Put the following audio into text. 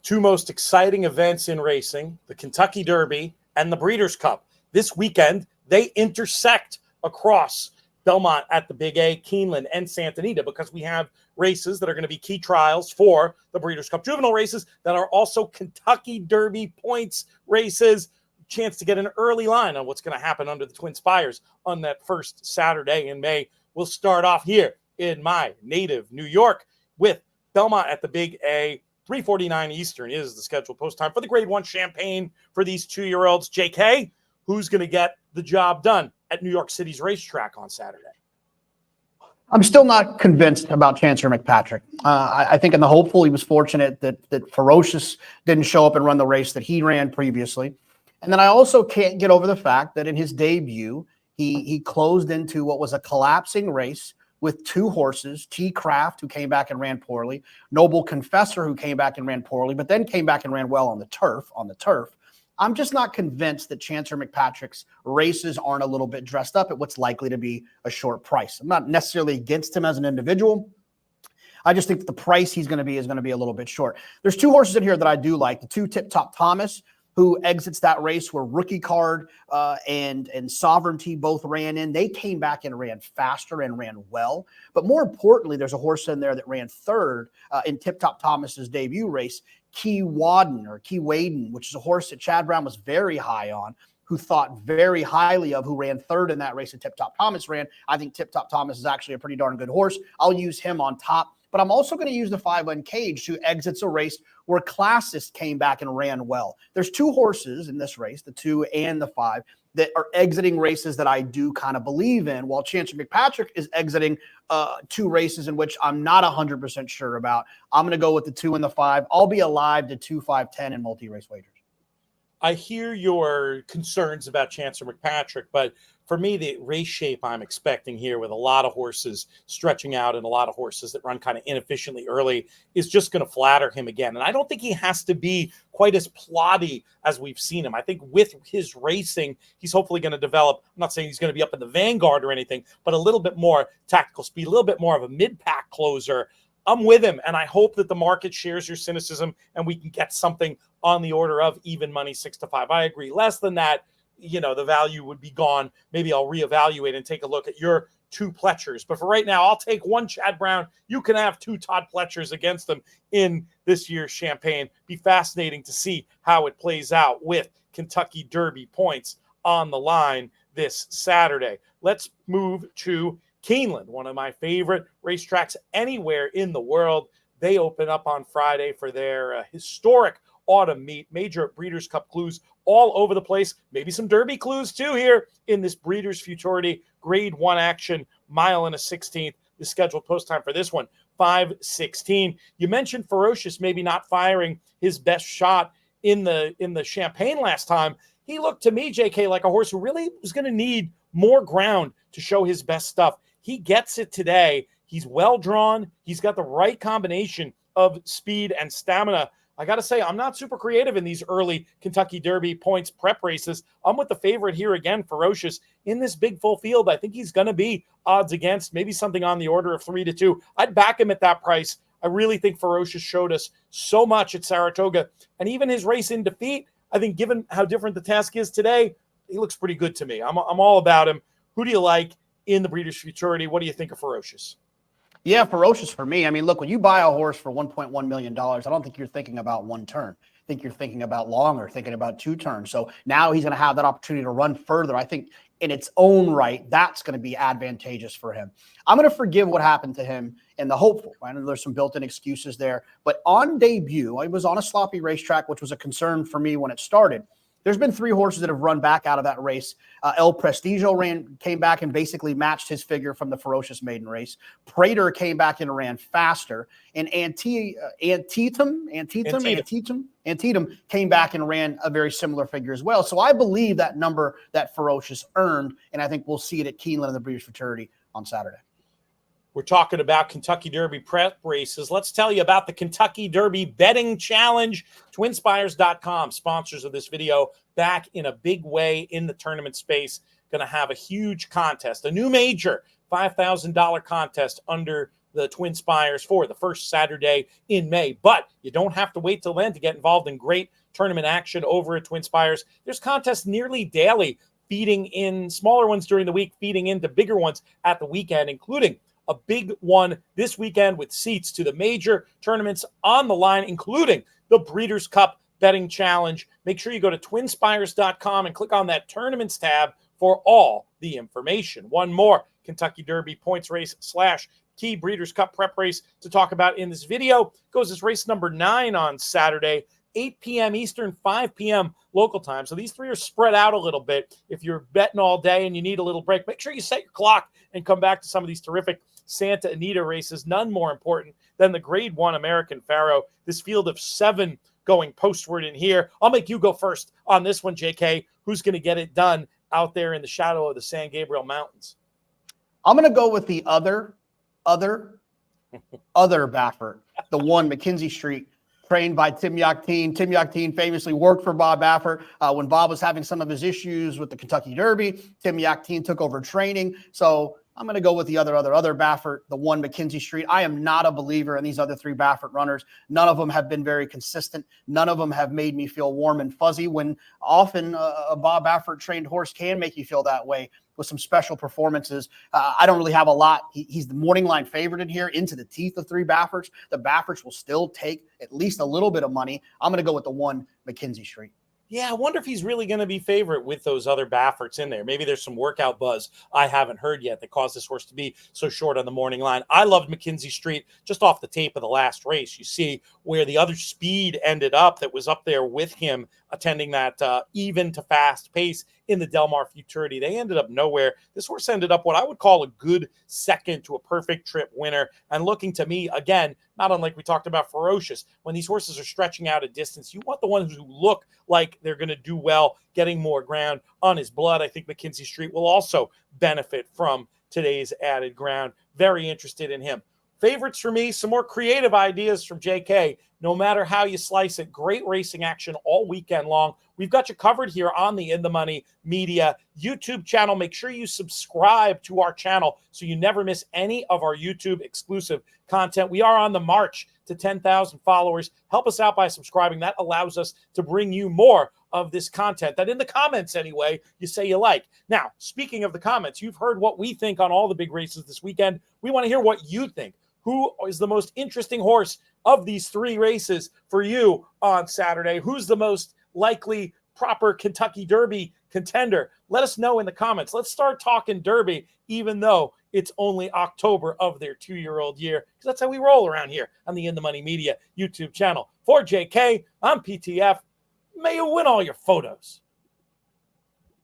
two most exciting events in racing, the Kentucky Derby and the Breeders' Cup. This weekend, they intersect across Belmont at the Big A, Keeneland, and Santa Anita, because we have races that are going to be key trials for the Breeders' Cup Juvenile races that are also Kentucky Derby points races. Chance to get an early line on what's going to happen under the Twin Spires on that first Saturday in May. We'll start off here in my native New York with Belmont at the Big A. 3:49 Eastern is the scheduled post time for the Grade 1 Champagne for these 2-year-olds. JK, who's going to get the job done at New York City's racetrack on Saturday? I'm still not convinced about Chancer McPatrick. I think in the hopeful, he was fortunate that Ferocious didn't show up and run the race that he ran previously. And then I also can't get over the fact that in his debut, he closed into what was a collapsing race with two horses, T Craft, who came back and ran poorly, Noble Confessor, who came back and ran poorly, but then came back and ran well on the turf. I'm just not convinced that Chancer McPatrick's races aren't a little bit dressed up at what's likely to be a short price. I'm not necessarily against him as an individual. I just think that the price he's going to be is going to be a little bit short. There's two horses in here that I do like. The two Tip Top Thomas, who exits that race where Rookie Card and Sovereignty both ran in. They came back and ran faster and ran well. But more importantly, there's a horse in there that ran third in Tip Top Thomas's debut race, Key Waden, which is a horse that Chad Brown was very high on, who thought very highly of, who ran third in that race that Tip Top Thomas ran. I think Tip Top Thomas is actually a pretty darn good horse. I'll use him on top. But I'm also going to use the 5 Uncaged, who exits a race where Classist came back and ran well. There's two horses in this race, the 2 and the 5, that are exiting races that I do kind of believe in, while Chancer McPatrick is exiting two races in which I'm not 100% sure about. I'm going to go with the 2 and the 5. I'll be alive to 2, 5, 10 in multi-race wagers. I hear your concerns about Chancer McPatrick, but for me, the race shape I'm expecting here, with a lot of horses stretching out and a lot of horses that run kind of inefficiently early, is just going to flatter him again. And I don't think he has to be quite as ploddy as we've seen him. I think with his racing, he's hopefully going to develop, I'm not saying he's going to be up in the vanguard or anything, but a little bit more tactical speed, a little bit more of a mid-pack closer. I'm with him, and I hope that the market shares your cynicism and we can get something on the order of even money 6 to 5. I agree. Less than that, the value would be gone. Maybe I'll reevaluate and take a look at your 2 Pletchers. But for right now, I'll take 1 Chad Brown. You can have 2 Todd Pletchers against them in this year's Champagne. Be fascinating to see how it plays out with Kentucky Derby points on the line this Saturday. Let's move to Keeneland, one of my favorite racetracks anywhere in the world. They open up on Friday for their historic autumn meet. Major Breeders' Cup clues all over the place. Maybe some Derby clues too here in this Breeders Futurity Grade 1 action, 1 1/16. The scheduled post time for this one, 5:16. You mentioned Ferocious maybe not firing his best shot in the Champagne last time. He looked to me, JK, like a horse who really was going to need more ground to show his best stuff. He gets it today. He's well drawn. He's got the right combination of speed and stamina. I got to say, I'm not super creative in these early Kentucky Derby points prep races. I'm with the favorite here again, Ferocious. In this big full field, I think he's going to be odds against, maybe something on the order of 3 to 2. I'd back him at that price. I really think Ferocious showed us so much at Saratoga. And even his race in defeat, I think given how different the task is today, he looks pretty good to me. I'm all about him. Who do you like in the Breeders' Futurity? What do you think of Ferocious? Yeah, Ferocious for me. I mean, look, when you buy a horse for $1.1 million, I don't think you're thinking about 1 turn. I think you're thinking about longer, thinking about 2 turns. So now he's going to have that opportunity to run further. I think in its own right, that's going to be advantageous for him. I'm going to forgive what happened to him in the hopeful. I know there's some built-in excuses there. But on debut, I was on a sloppy racetrack, which was a concern for me when it started. There's been 3 horses that have run back out of that race. El Prestigio came back and basically matched his figure from the Ferocious maiden race. Prater came back and ran faster. And Antietam came back and ran a very similar figure as well. So I believe that number that Ferocious earned, and I think we'll see it at Keeneland and the Breeders' Futurity on Saturday. We're talking about Kentucky Derby prep races. Let's tell you about the Kentucky Derby Betting Challenge. TwinSpires.com, sponsors of this video, back in a big way in the tournament space. Going to have a huge contest, a new major, $5,000 contest under the Twin Spires for the first Saturday in May. But you don't have to wait till then to get involved in great tournament action over at Twin Spires. There's contests nearly daily, feeding in smaller ones during the week, feeding into bigger ones at the weekend, including a big one this weekend with seats to the major tournaments on the line, including the Breeders Cup Betting Challenge. Make sure you go to twinspires.com and click on that tournaments tab for all the information. One more Kentucky Derby points race / key Breeders' Cup prep race to talk about in this video goes as race number 9 on Saturday, 8 p.m. Eastern, 5 p.m. local time. So these three are spread out a little bit. If you're betting all day and you need a little break, make sure you set your clock and come back to some of these terrific Santa Anita races. None more important than the Grade 1 American Pharoah. This field of 7 going postward in here. I'll make you go first on this one, JK. Who's going to get it done out there in the shadow of the San Gabriel Mountains? I'm going to go with the other Baffert, the one McKenzie Street, trained by Tim Yakteen. Tim Yakteen famously worked for Bob Baffert. When Bob was having some of his issues with the Kentucky Derby, Tim Yakteen took over training. So I'm going to go with the other Baffert, the one McKenzie Street. I am not a believer in these other 3 Baffert runners. None of them have been very consistent. None of them have made me feel warm and fuzzy, when often a Bob Baffert trained horse can make you feel that way with some special performances. I don't really have a lot. He's the morning line favorite in here, into the teeth of 3 Bafferts. The Bafferts will still take at least a little bit of money. I'm going to go with the one McKenzie Street. Yeah, I wonder if he's really going to be favorite with those other Bafferts in there. Maybe there's some workout buzz I haven't heard yet that caused this horse to be so short on the morning line. I loved McKenzie Street just off the tape of the last race. You see where the other speed ended up that was up there with him, attending that even to fast pace in the Del Mar Futurity. They ended up nowhere. This horse ended up what I would call a good second to a perfect trip winner. And looking to me, again, not unlike we talked about Ferocious, when these horses are stretching out a distance, you want the ones who look like they're going to do well, getting more ground on his blood. I think McKenzie Street will also benefit from today's added ground. Very interested in him. Favorites for me, some more creative ideas from JK. No matter how you slice it, great racing action all weekend long. We've got you covered here on the In the Money Media YouTube channel. Make sure you subscribe to our channel so you never miss any of our YouTube exclusive content. We are on the march to 10,000 followers. Help us out by subscribing. That allows us to bring you more of this content that in the comments anyway, you say you like. Now, speaking of the comments, you've heard what we think on all the big races this weekend. We want to hear what you think. Who is the most interesting horse of these 3 races for you on Saturday? Who's the most likely proper Kentucky Derby contender? Let us know in the comments. Let's start talking Derby, even though it's only October of their 2-year-old year, because that's how we roll around here on the In the Money Media YouTube channel. For JK, I'm PTF. May you win all your photos.